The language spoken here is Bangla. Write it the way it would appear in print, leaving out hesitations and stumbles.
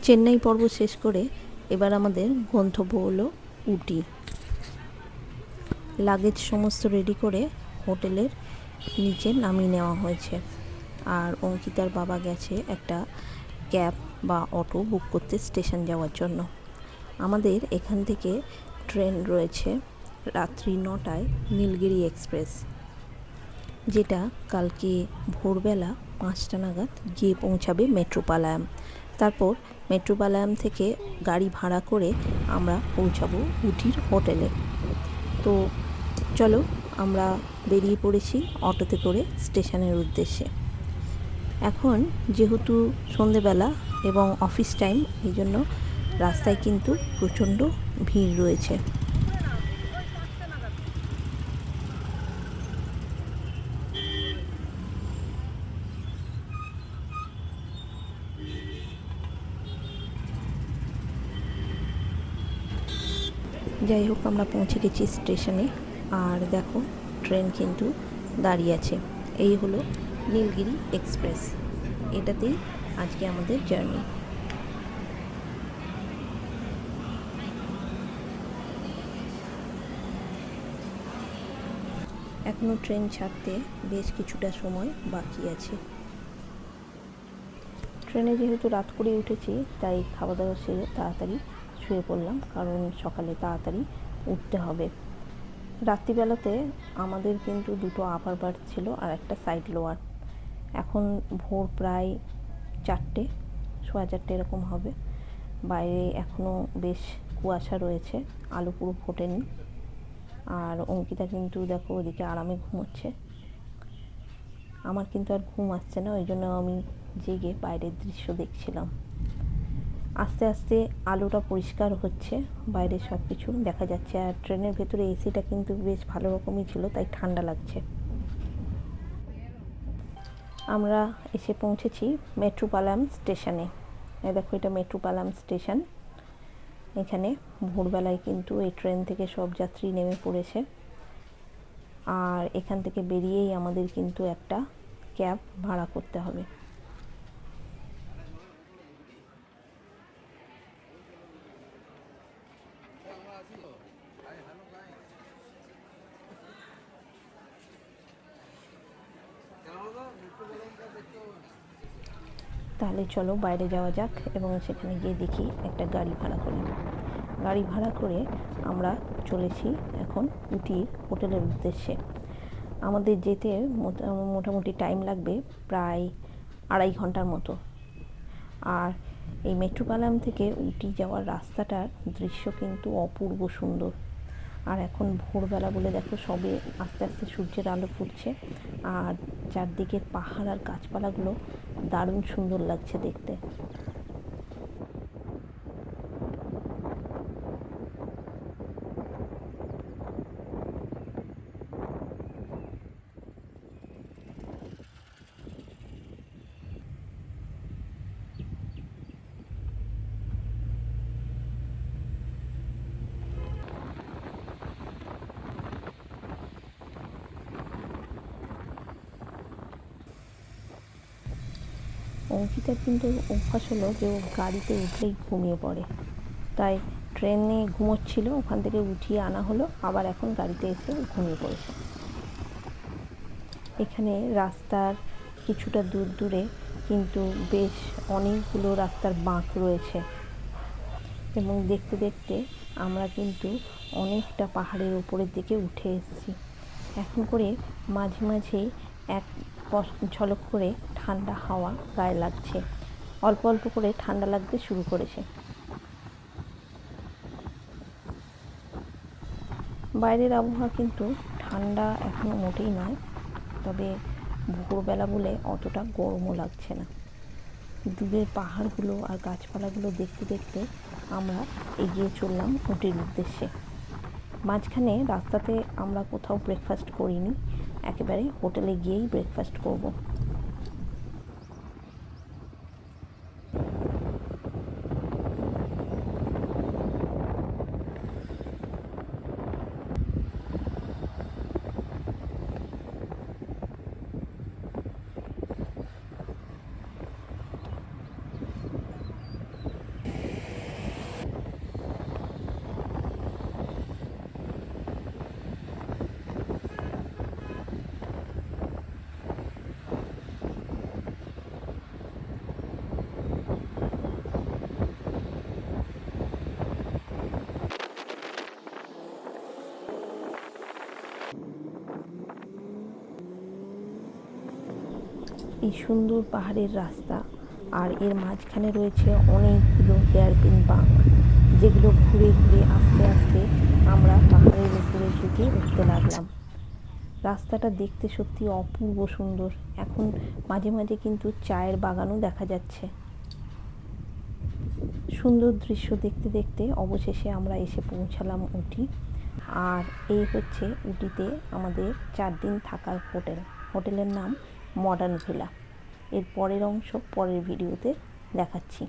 চেন্নাই পর্ব শেষ করে এবার আমাদের গন্তব্য হলো উটি। লাগেজ সমস্ত রেডি করে হোটেলের নিচে নামিয়ে নেওয়া হয়েছে। আর অঙ্কিতার বাবা গেছে একটা ক্যাব বা অটো বুক করতে স্টেশন যাওয়ার জন্য। আমাদের এখান থেকে ট্রেন রয়েছে রাত্রি 9টায় নীলগিরি এক্সপ্রেস, যেটা কালকে ভোরবেলা 5টা নাগাদ গিয়ে পৌঁছাবে মেট্রোপালায়াম। তারপর মেট্রোপালায়াম থেকে গাড়ি ভাড়া করে আমরা পৌঁছাবো উটির হোটেলে। তো চলো, আমরা বেরিয়ে পড়েছি অটোতে করে স্টেশনের উদ্দেশ্যে। এখন যেহেতু সন্ধেবেলা এবং অফিস টাইম, এই জন্য রাস্তায় কিন্তু প্রচণ্ড ভিড় রয়েছে। যাই হোক, আমরা পৌঁছে গেছি স্টেশনে। আর দেখো, ট্রেন কিন্তু দাঁড়িয়ে আছে। এই হলো নীলগিরি এক্সপ্রেস, এটাতেই আজকে আমাদের জার্নি। এখনও ট্রেন ছাড়তে বেশ কিছুটা সময় বাকি আছে। ট্রেনে যেহেতু রাত করে উঠেছি, তাই খাওয়া দাওয়া সেরে তাড়াতাড়ি শুয়ে পড়লাম, কারণ সকালে তাড়াতাড়ি উঠতে হবে। রাত্রিবেলাতে আমাদের কিন্তু দুটো আপার বার্থ ছিল আর একটা সাইড লোয়ার। এখন ভোর প্রায় 4টে, 4:15 এরকম হবে। বাইরে এখনও বেশ কুয়াশা রয়েছে, আলো পুরো ফোটেনি। আর অঙ্কিতা কিন্তু দেখো ওদিকে আরামে ঘুমোচ্ছে। আমার কিন্তু আর ঘুম আসছে না, ওই জন্য আমি জেগে বাইরের দৃশ্য দেখছিলাম। আস্তে আস্তে আলোটা পরিষ্কার হচ্ছে, বাইরে সব কিছু দেখা যাচ্ছে। আর ট্রেনের ভেতরে এসিটা কিন্তু বেশ ভালো রকমই ছিল, তাই ঠান্ডা লাগছে। আমরা এসে পৌঁছেছি মেট্রোপালায়াম স্টেশনে। এই দেখো, এটা মেট্রোপালায়াম স্টেশন। এখানে ভোরবেলায় কিন্তু এই ট্রেন থেকে সব যাত্রী নেমে পড়েছে। আর এখান থেকে বেরিয়েই আমাদের কিন্তু একটা ক্যাব ভাড়া করতে হবে। তাহলে চলো বাইরে যাওয়া যাক এবং সেখানে গিয়ে দেখি একটা গাড়ি ভাড়া করি। গাড়ি ভাড়া করে আমরা চলেছি এখন উটি হোটেলের উদ্দেশ্যে। আমাদের যেতে মোটামুটি টাইম লাগবে প্রায় 2.5 ঘন্টার মতো। আর এই মেট্রোপালায়াম থেকে উটি যাওয়ার রাস্তাটার দৃশ্য কিন্তু অপূর্ব সুন্দর। আর এখন ভোরবেলা বলে দেখো সবে আস্তে আস্তে সূর্যের আলো ফুটছে, আর চারদিকের পাহাড় আর গাছপালাগুলো দারুণ সুন্দর লাগছে দেখতে। অঙ্কিতার কিন্তু অভ্যাস হলো যে ও গাড়িতে উঠলেই ঘুমিয়ে পড়ে, তাই ট্রেনে ঘুমোচ্ছিল, ওখান থেকে উঠিয়ে আনা হলো, আবার এখন গাড়িতে এসে ঘুমিয়ে পড়েছে। এখানে রাস্তার কিছুটা দূর দূরে কিন্তু বেশ অনেকগুলো রাস্তার বাঁক রয়েছে, এবং দেখতে দেখতে আমরা কিন্তু অনেকটা পাহাড়ের উপরের দিকে উঠে এসেছি। এখন করে মাঝে মাঝেই এক ঝলক করে ঠান্ডা হাওয়া গায়ে লাগছে, অল্প অল্প করে ঠান্ডা লাগতে শুরু করেছে। বাইরের আবহাওয়া কিন্তু ঠান্ডা এখনও মোটেই নয়, তবে ভোরবেলা বলে অতটা গরমও লাগছে না। দূরের পাহাড়গুলো আর গাছপালাগুলো দেখতে দেখতে আমরা এগিয়ে চললাম উটির উদ্দেশ্যে। মাঝখানে রাস্তাতে আমরা কোথাও ব্রেকফাস্ট করিনি, একেবারে হোটেলে গিয়েই ব্রেকফাস্ট করব। এই সুন্দর পাহাড়ের রাস্তা, আর এর মাঝখানে রয়েছে অনেকগুলো হেয়ারপিন বাঁক, যেগুলো ঘুরে ঘুরে আস্তে আস্তে আমরা পাহাড়ের উপরের দিকে উঠতে লাগলাম। রাস্তাটা দেখতে সত্যি অপূর্ব সুন্দর। এখন মাঝে মাঝে কিন্তু চায়ের বাগানও দেখা যাচ্ছে। সুন্দর দৃশ্য দেখতে দেখতে অবশেষে আমরা এসে পৌঁছালাম উটি। আর এই হচ্ছে উটিতে আমাদের 4 দিন থাকার হোটেল। হোটেলের নাম মডার্ন ভিলা। এর পরের অংশ পরের ভিডিওতে দেখাচ্ছি।